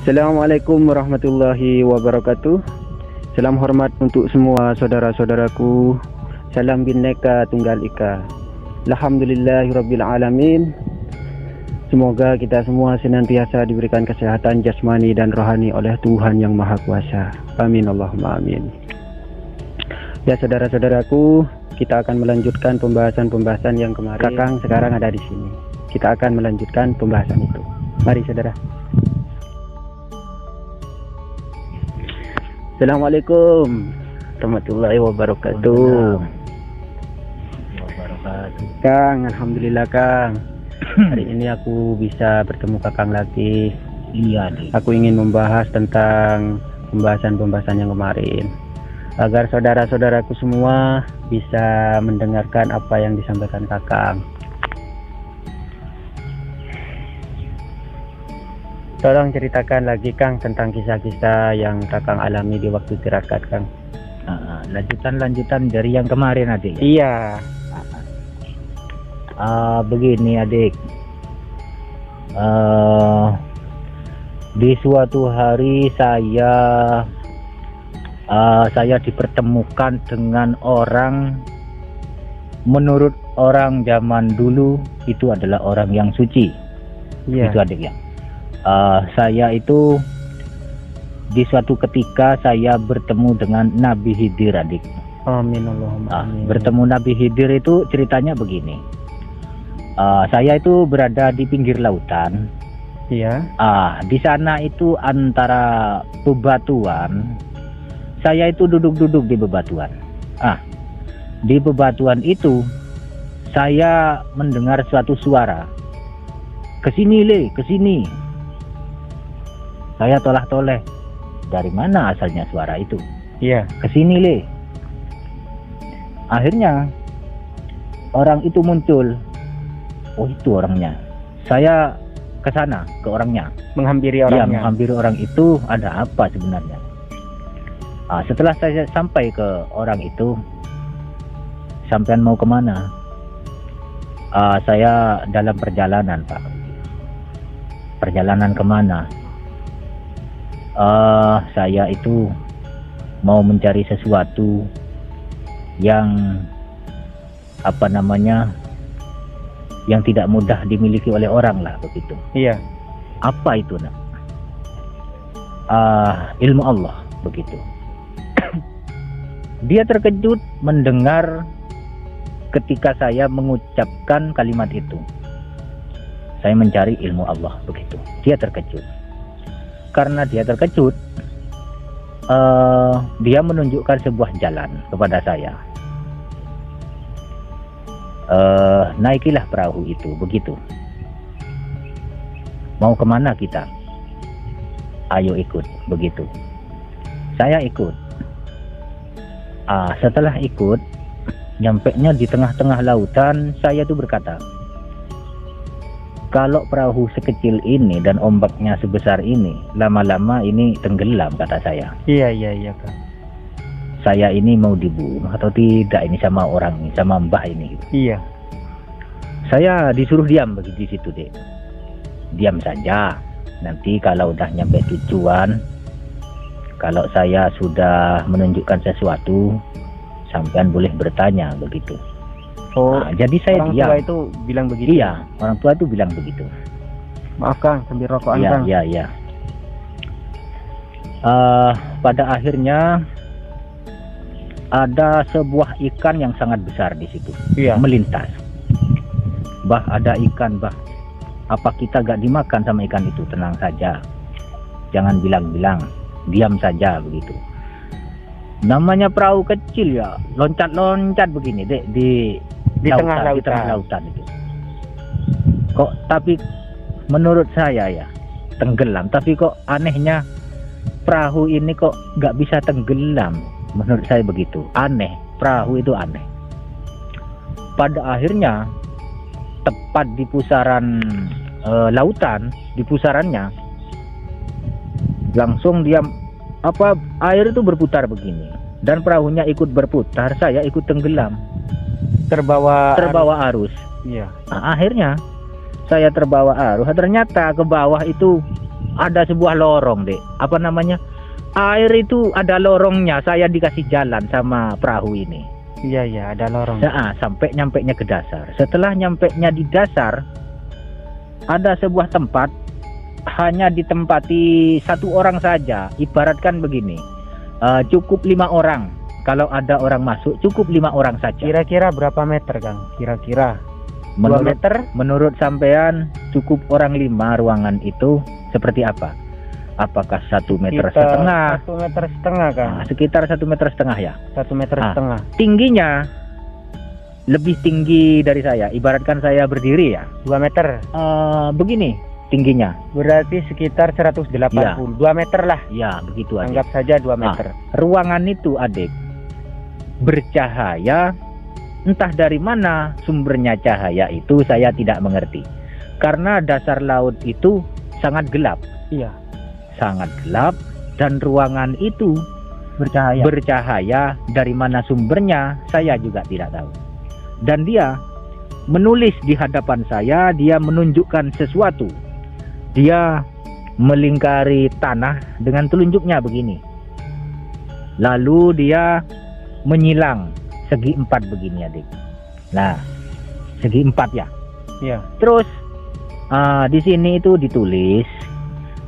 Assalamualaikum warahmatullahi wabarakatuh. Salam hormat untuk semua saudara-saudaraku. Salam Bhinneka Tunggal Ika. Alhamdulillahirabbil alamin. Semoga kita semua senantiasa diberikan kesehatan jasmani dan rohani oleh Tuhan Yang Maha Kuasa. Amin Allahumma amin. Ya saudara-saudaraku, kita akan melanjutkan pembahasan yang kemarin. Kakang sekarang ada di sini. Kita akan melanjutkan pembahasan itu. Mari saudara. Assalamualaikum warahmatullahi wabarakatuh. Kang, alhamdulillah Kang. Hari ini aku bisa bertemu Kakang lagi. Iya, aku ingin membahas tentang pembahasan yang kemarin, agar saudara-saudaraku semua bisa mendengarkan apa yang disampaikan Kakang. Tolong ceritakan lagi Kang tentang kisah-kisah yang Kakang alami di waktu tirakat Kang. Lanjutan dari yang kemarin adik. Iya. Begini adik. Di suatu hari saya dipertemukan dengan orang, menurut orang zaman dulu itu adalah orang yang suci. Iya. Itu adik ya. Saya itu di suatu ketika saya bertemu dengan Nabi Khidir adik. Amin Allahumma amin. Bertemu Nabi Khidir itu ceritanya begini. Saya itu berada di pinggir lautan. Iya. Di sana itu antara bebatuan. Saya itu duduk-duduk di bebatuan. Di bebatuan itu saya mendengar suatu suara. Kesini le, kesini. Saya toleh-toleh. Dari mana asalnya suara itu? Iya. Kesini le. Akhirnya orang itu muncul. Oh, itu orangnya. Saya ke sana, ke orangnya. Menghampiri Ya, orangnya. menghampiri orang itu. Ada apa sebenarnya? Setelah saya sampai ke orang itu, sampean mau kemana? Saya dalam perjalanan Pak. Perjalanan kemana? Saya itu mau mencari sesuatu yang yang tidak mudah dimiliki oleh orang lah begitu. Iya. Apa itu nak? Ilmu Allah begitu. Dia terkejut mendengar ketika saya mengucapkan kalimat itu. Saya mencari ilmu Allah begitu. Dia terkejut. Karena dia terkejut, dia menunjukkan sebuah jalan kepada saya. Naikilah perahu itu, begitu. Mau kemana kita? Ayo ikut, begitu. Saya ikut. Setelah ikut, nyampenya di tengah-tengah lautan, saya tuh berkata, kalau perahu sekecil ini dan ombaknya sebesar ini, lama-lama ini tenggelam, kata saya. Iya Kak. Saya ini mau dibunuh atau tidak ini sama orang ini, sama mbah ini. Iya. Saya disuruh diam begitu di situ deh. Diam saja. Nanti kalau udah nyampe tujuan, kalau saya sudah menunjukkan sesuatu, sampean boleh bertanya begitu. Jadi saya orang diam. tua itu bilang begitu. Iya, orang tua itu bilang begitu. Maaf Kang, sambil rokokan Kang. Iya. Pada akhirnya ada sebuah ikan yang sangat besar di situ. Iya. Melintas. Bah, ada ikan, bah. Apa kita gak dimakan sama ikan itu? Tenang saja. Jangan bilang-bilang. Diam saja begitu. Namanya perahu kecil ya, loncat-loncat begini deh di tengah lautan. Di tengah lautan itu. Kok tapi menurut saya ya tenggelam, tapi kok anehnya perahu ini kok nggak bisa tenggelam. Menurut saya begitu. Aneh, perahu itu aneh. Pada akhirnya tepat di pusaran lautan, di pusarannya langsung dia air itu berputar begini dan perahunya ikut berputar, saya ikut tenggelam. Terbawa arus. Iya. Akhirnya saya terbawa arus. Ternyata ke bawah itu ada sebuah lorong, Dek. Apa namanya? Air itu ada lorongnya. Saya dikasih jalan sama perahu ini. Iya, iya, ada lorong. Sampai nyampenya ke dasar. Setelah nyampenya di dasar, ada sebuah tempat hanya ditempati satu orang saja. Ibaratkan begini, cukup 5 orang. Kalau ada orang masuk, cukup 5 orang saja. Kira-kira berapa meter, Kang? Kira-kira 2 Menurut meter? menurut sampean cukup orang 5 ruangan itu seperti apa? Apakah 1,5 meter? 1,5 meter, Kang. Nah, sekitar 1,5 meter ya. 1,5 meter. Tingginya lebih tinggi dari saya. Ibaratkan saya berdiri ya. 2 meter. Begini tingginya. Berarti sekitar 180. Iya. 2 meter lah. Ya, begitu adik. Anggap saja 2 meter. Ruangan itu, adik, bercahaya. Entah dari mana sumbernya cahaya itu saya tidak mengerti. Karena dasar laut itu sangat gelap. Iya. Sangat gelap, dan ruangan itu bercahaya. Dari mana sumbernya saya juga tidak tahu. Dan dia menulis di hadapan saya, dia menunjukkan sesuatu. Dia melingkari tanah dengan telunjuknya begini. Lalu dia menyilang segi 4 begini, adik. Nah, segi 4 ya. Iya. Terus di sini itu ditulis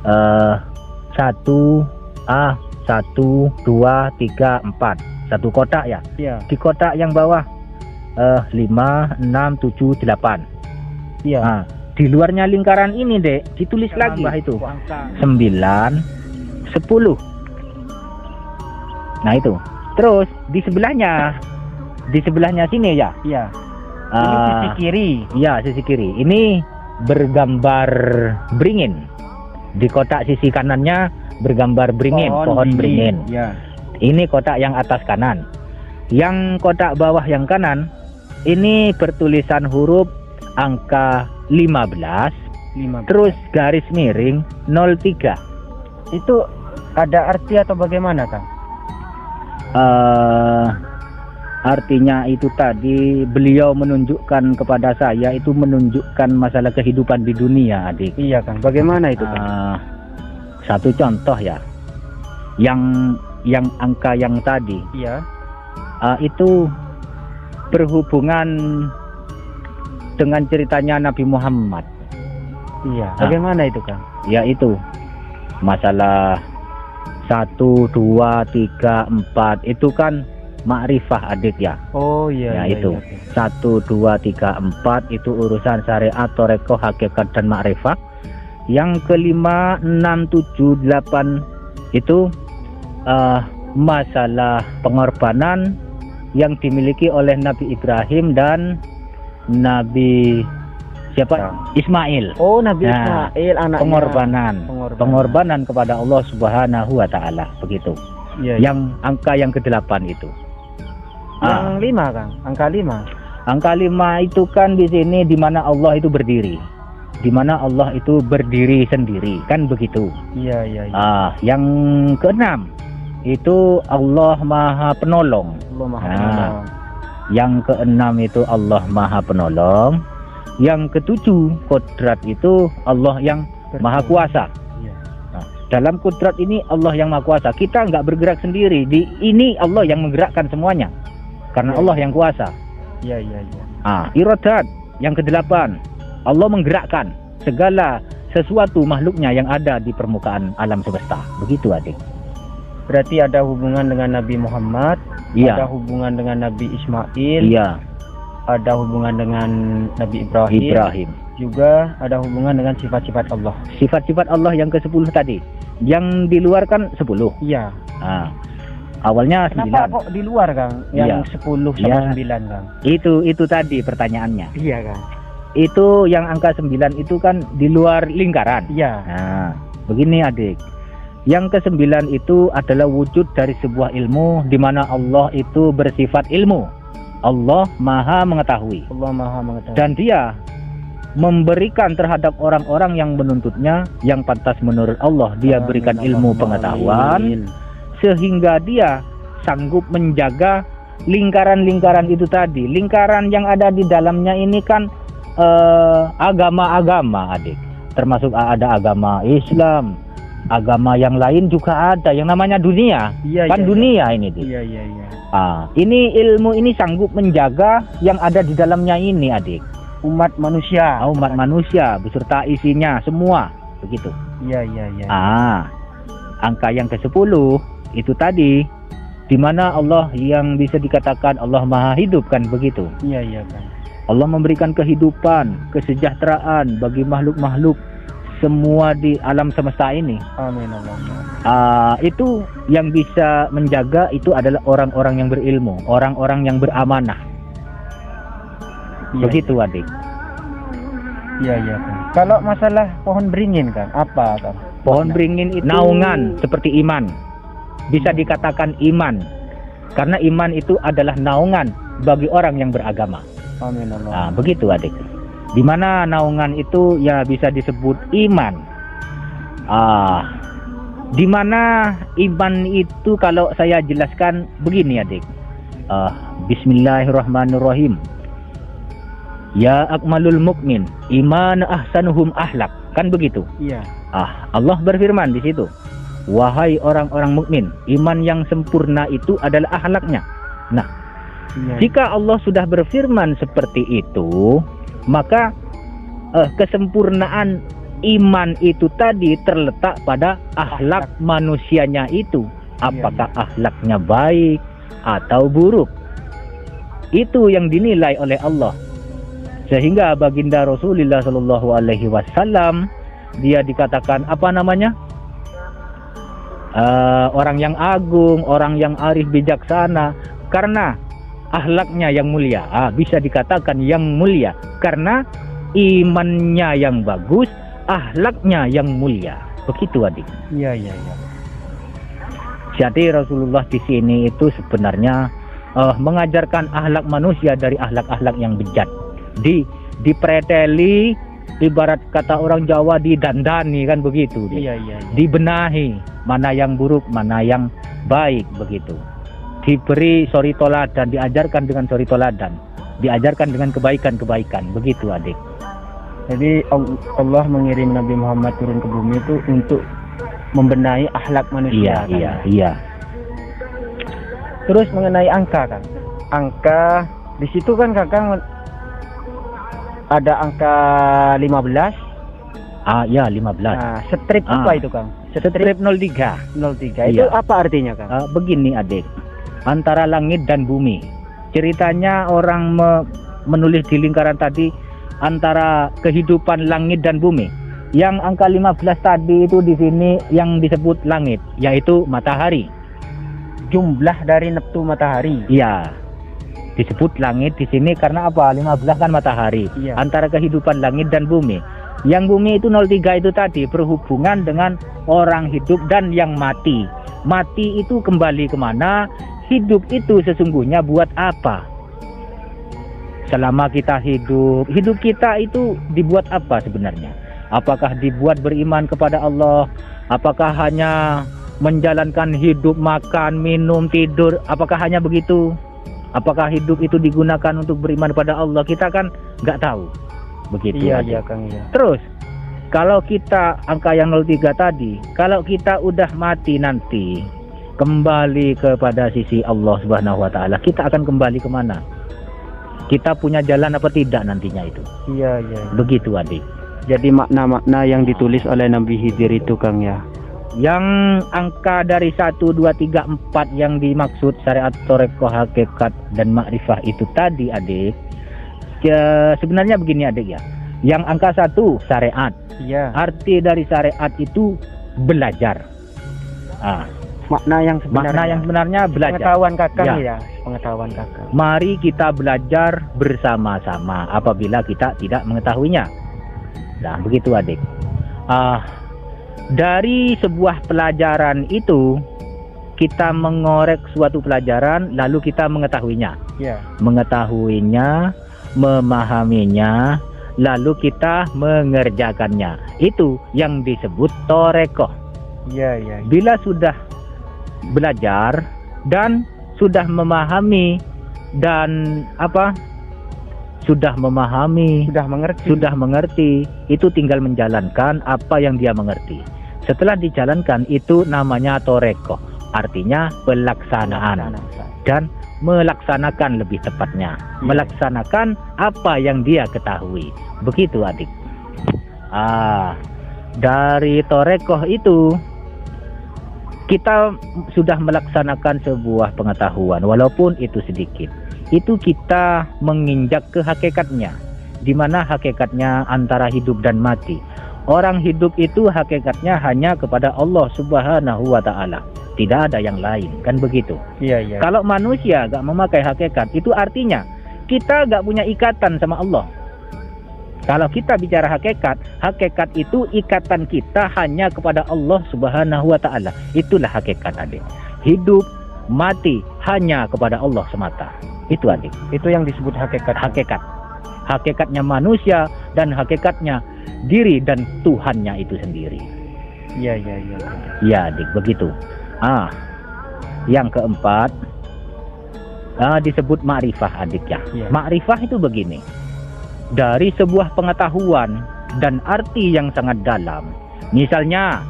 1 2 3 4. Satu kotak ya. Iya. Di kotak yang bawah 5 6 7 8. Iya. Nah, di luarnya lingkaran ini, Dek, ditulis lagi itu 9 10. Nah, itu. Terus di sebelahnya sini ya. Iya. Ini sisi kiri. Iya, sisi kiri. Ini bergambar beringin. Di kotak sisi kanannya bergambar beringin, pohon beringin. Iya. Ini kotak yang atas kanan. Yang kotak bawah yang kanan ini bertulisan huruf angka 15, terus garis miring 03. Itu ada arti atau bagaimana, Kang? Artinya itu tadi beliau menunjukkan kepada saya, itu menunjukkan masalah kehidupan di dunia, adik. Iya, Kang. Bagaimana itu, Kang? Satu contoh ya, yang angka yang tadi, iya, itu berhubungan dengan ceritanya Nabi Muhammad. Iya. Bagaimana itu, Kang? Ya, itu masalah 1 2 3 4 itu kan makrifah, adik ya. Oh iya. Ya, itu. 1 2 3 4 itu urusan syariat, thariqah, hakikat dan makrifah. Yang kelima 6 7 8 itu masalah pengorbanan yang dimiliki oleh Nabi Ibrahim dan Nabi siapa? Ismail. Oh, Nabi Ismail, anaknya. Pengorbanan kepada Allah Subhanahu wa taala, begitu. Iya. Yang angka yang ke-8 itu. Yang 5, Kang. Angka 5. Angka 5 itu kan di sini di mana Allah itu berdiri. Di mana Allah itu berdiri sendiri, kan begitu. Iya. Yang ke-6 itu Allah Maha Penolong. Allah Maha Penolong. Yang ke-6 itu Allah Maha Penolong. Yang ke-7 kodrat itu Allah yang Maha Kuasa. Iya. Nah, dalam kodrat ini Allah yang Maha Kuasa. Kita nggak bergerak sendiri. Di ini Allah yang menggerakkan semuanya. Karena Allah yang kuasa. Iya. Iradat yang ke-8 Allah menggerakkan segala sesuatu makhluknya yang ada di permukaan alam semesta. Begitu, adik. Berarti ada hubungan dengan Nabi Muhammad, Iya. ada hubungan dengan Nabi Ismail, Iya. ada hubungan dengan Nabi Ibrahim, juga ada hubungan dengan sifat-sifat Allah. Sifat-sifat Allah yang ke-10 tadi. Yang di luar kan 10. Iya. Awalnya 9. Kenapa kok di luar, Kang? Yang 10 sama 9, Kang? Itu tadi pertanyaannya. Iya, Kang. Itu yang angka 9 itu kan di luar lingkaran. Iya. Nah, begini, adik. Yang ke-9 itu adalah wujud dari sebuah ilmu di mana Allah itu bersifat ilmu. Allah Maha mengetahui. Allah Maha mengetahui. Dan dia memberikan terhadap orang-orang yang menuntutnya yang pantas menurut Allah. Dia berikan ilmu pengetahuan sehingga dia sanggup menjaga lingkaran-lingkaran itu tadi. Lingkaran yang ada di dalamnya ini kan agama-agama, adik. Termasuk ada agama Islam, agama yang lain juga ada yang namanya dunia. Iya, Kan iya, dunia ini, Dik. Iya, iya, iya. Ini ilmu ini sanggup menjaga yang ada di dalamnya ini, Adik. Umat manusia. Umat manusia beserta isinya semua, begitu. Iya, iya, iya. Angka yang ke-10 itu tadi, di mana Allah yang bisa dikatakan Allah Maha Hidup, kan begitu. Iya, iya, Kang. Allah memberikan kehidupan, kesejahteraan bagi makhluk-makhluk semua di alam semesta ini. Amin Allah. Itu yang bisa menjaga itu adalah orang-orang yang berilmu, orang-orang yang beramanah. Iya, Begitu, Adik. Iya, iya, Kang. Kalau masalah pohon beringin, Kang, apa, Kang? Pohon beringin itu naungan seperti iman. Bisa dikatakan iman. Karena iman itu adalah naungan bagi orang yang beragama. Amin Allah. Begitu, Adik. Di mana naungan itu ya bisa disebut iman. Di mana iman itu kalau saya jelaskan begini, Adik. Bismillahirrahmanirrahim. Ya akmalul mukmin iman ahsanuhum ahlak, kan begitu. Iya. Allah berfirman di situ, wahai orang-orang mukmin, iman yang sempurna itu adalah akhlaknya. Nah, Iya. jika Allah sudah berfirman seperti itu, maka kesempurnaan iman itu tadi terletak pada akhlak manusianya itu. Apakah akhlaknya baik atau buruk? Itu yang dinilai oleh Allah. Sehingga baginda Rasulullah Shallallahu Alaihi Wasallam dia dikatakan apa namanya? Orang yang agung, orang yang arif bijaksana, karena akhlaknya yang mulia. Bisa dikatakan yang mulia karena imannya yang bagus, akhlaknya yang mulia. Begitu, Adik. Iya, iya, iya. Jadi Rasulullah di sini itu sebenarnya mengajarkan akhlak manusia dari akhlak-akhlak yang bejat. Dipreteli, ibarat kata orang Jawa, didandani, kan begitu. Iya, iya, iya. Dibenahi mana yang buruk, mana yang baik, begitu. Diberi suri toladan, diajarkan dengan suri toladan, diajarkan dengan kebaikan-kebaikan, begitu, Adik. Jadi Allah mengirim Nabi Muhammad turun ke bumi itu untuk membenahi akhlak manusia. Iya, iya. Terus mengenai angka, Kang. Angka di situ kan Kakang ada angka 15. Ya 15. Nah, strip apa itu, Kang? Strip 03. 03. Itu Iya. apa artinya, Kang? Begini, Adik. Antara langit dan bumi. Ceritanya orang menulis di lingkaran tadi antara kehidupan langit dan bumi. Yang angka 15 tadi itu di sini yang disebut langit, yaitu matahari. Jumlah dari neptu matahari. Iya. Disebut langit di sini karena apa? 15 kan matahari. Iya. Antara kehidupan langit dan bumi. Yang bumi itu 03 itu tadi berhubungan dengan orang hidup dan yang mati. Mati itu kembali kemana? Hidup itu sesungguhnya buat apa? Selama kita hidup kita itu dibuat apa sebenarnya? Apakah dibuat beriman kepada Allah? Apakah hanya menjalankan hidup, makan, minum, tidur? Apakah hanya begitu? Apakah hidup itu digunakan untuk beriman kepada Allah? Kita kan nggak tahu. Begitu. Iya, aja. iya, Kang, iya. Terus, kalau kita angka yang 03 tadi, kalau kita udah mati nanti, kembali kepada sisi Allah Subhanahu Wa Taala, kita akan kembali kemana? Kita punya jalan apa tidak nantinya itu? Iya, iya. Begitu, Adik. Jadi makna-makna yang ditulis oleh Nabi Khidir itu, Kang, ya. Yang angka dari 1, 2, 3, 4 yang dimaksud syariat, thariqah, hakikat dan makrifah itu tadi, Adik, sebenarnya begini, Adik, ya. Yang angka 1 syariat. Iya. Arti dari syariat itu belajar. Makna yang sebenarnya belajar. Pengetahuan Kakang, Ya. ya. Pengetahuan Kakang. Mari kita belajar bersama-sama apabila kita tidak mengetahuinya. Nah, begitu, Adik. Dari sebuah pelajaran itu kita mengorek suatu pelajaran lalu kita mengetahuinya. Iya. Mengetahuinya, memahaminya, lalu kita mengerjakannya. Itu yang disebut thariqah. Iya, iya. Bila sudah belajar dan sudah memahami dan sudah memahami, Sudah mengerti. sudah mengerti, itu tinggal menjalankan apa yang dia mengerti. Setelah dijalankan itu namanya torekoh, artinya pelaksanaan dan melaksanakan lebih tepatnya, melaksanakan apa yang dia ketahui. Begitu adik. Dari torekoh itu kita sudah melaksanakan sebuah pengetahuan, walaupun itu sedikit. Itu kita menginjak ke hakikatnya, di mana hakikatnya antara hidup dan mati. Orang hidup itu hakikatnya hanya kepada Allah Subhanahu wa Ta'ala, tidak ada yang lain, kan begitu. Iya. Kalau manusia gak memakai hakikat, itu artinya kita gak punya ikatan sama Allah. Kalau kita bicara hakikat, hakikat itu ikatan kita hanya kepada Allah Subhanahu wa Ta'ala. Itulah hakikat, adik. Hidup, mati hanya kepada Allah semata. Itu, adik. Itu yang disebut hakikat. Hakikatnya manusia dan hakikatnya diri dan Tuhannya itu sendiri. Iya. Ya, adik, begitu. Yang keempat, disebut ma'rifah, adik ya. Ma'rifah itu begini. Dari sebuah pengetahuan dan arti yang sangat dalam. Misalnya,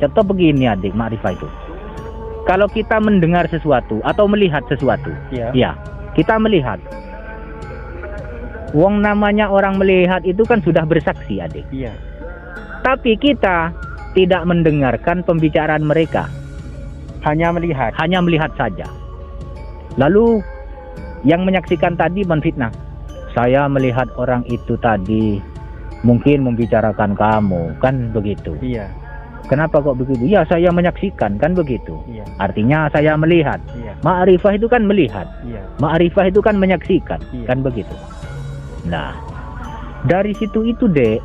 contoh begini, adik, ma'rifah itu. Kalau kita mendengar sesuatu atau melihat sesuatu, ya, kita melihat. Wong namanya orang melihat itu kan sudah bersaksi, adik. Iya. Tapi kita tidak mendengarkan pembicaraan mereka. Hanya melihat saja. Lalu yang menyaksikan tadi menfitnah. Saya melihat orang itu tadi mungkin membicarakan kamu, kan begitu. Iya. Kenapa kok begitu? Ya, saya menyaksikan, kan begitu. Iya. Artinya saya melihat. Iya. Ma'rifah itu kan melihat. Iya. Ma'rifah itu kan menyaksikan, Iya. kan begitu. Nah, dari situ itu, Dek,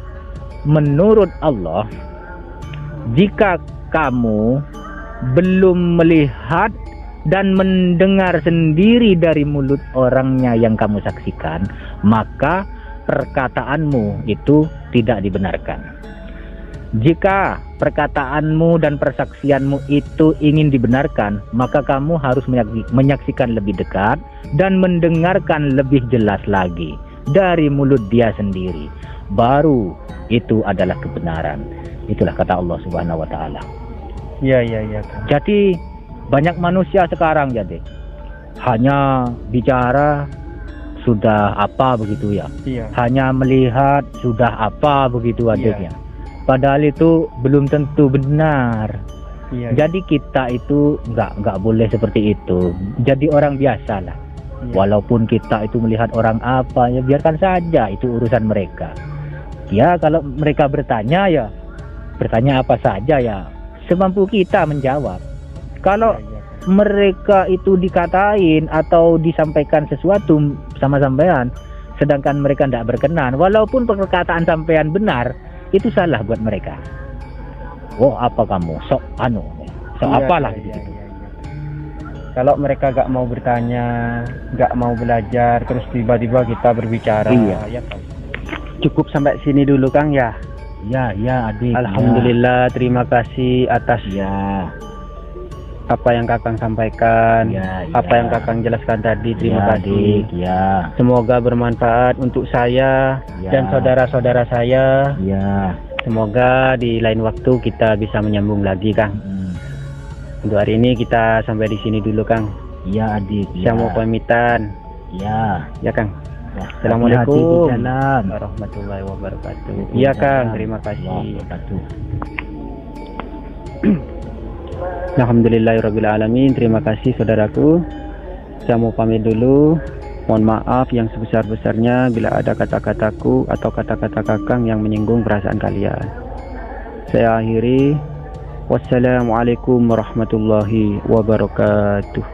menurut Allah, jika kamu belum melihat dan mendengar sendiri dari mulut orangnya yang kamu saksikan, maka perkataanmu itu tidak dibenarkan. Jika perkataanmu dan persaksianmu itu ingin dibenarkan, maka kamu harus menyaksikan lebih dekat dan mendengarkan lebih jelas lagi dari mulut dia sendiri. Baru itu adalah kebenaran. Itulah kata Allah Subhanahu wa Ta'ala. Iya. Jadi banyak manusia sekarang, jadi hanya bicara sudah apa begitu ya. Iya. Hanya melihat sudah apa begitu adiknya. Iya. Padahal itu belum tentu benar. Iya. Jadi kita itu nggak boleh seperti itu. Jadi orang biasa lah. Iya. Walaupun kita itu melihat orang apa, ya biarkan saja, itu urusan mereka. Ya, kalau mereka bertanya, ya bertanya apa saja, ya semampu kita menjawab. Kalau mereka itu dikatain atau disampaikan sesuatu sama sampean, sedangkan mereka tidak berkenan, walaupun perkataan sampean benar, itu salah buat mereka. Oh, apa kamu sok apalah gitu. Kalau mereka gak mau bertanya, gak mau belajar, terus tiba-tiba kita berbicara, ya kan? Cukup sampai sini dulu, Kang, ya. Ya, adik. Alhamdulillah, terima kasih atas apa yang Kakang sampaikan, apa yang Kakang jelaskan tadi. Terima kasih. Adik, semoga bermanfaat untuk saya dan saudara-saudara saya. Semoga di lain waktu kita bisa menyambung lagi, Kang. Untuk hari ini kita sampai di sini dulu, Kang. Iya, adik. Saya mau pamitan. Ya, Kang. Assalamualaikum warahmatullahi wabarakatuh. Iya, Kang. Terima kasih. Alhamdulillahirrabbilalamin. Terima kasih, saudaraku. Saya mau pamit dulu. Mohon maaf yang sebesar-besarnya bila ada kata-kataku atau kata-kata Kakang yang menyinggung perasaan kalian. Saya akhiri. Wassalamualaikum warahmatullahi wabarakatuh.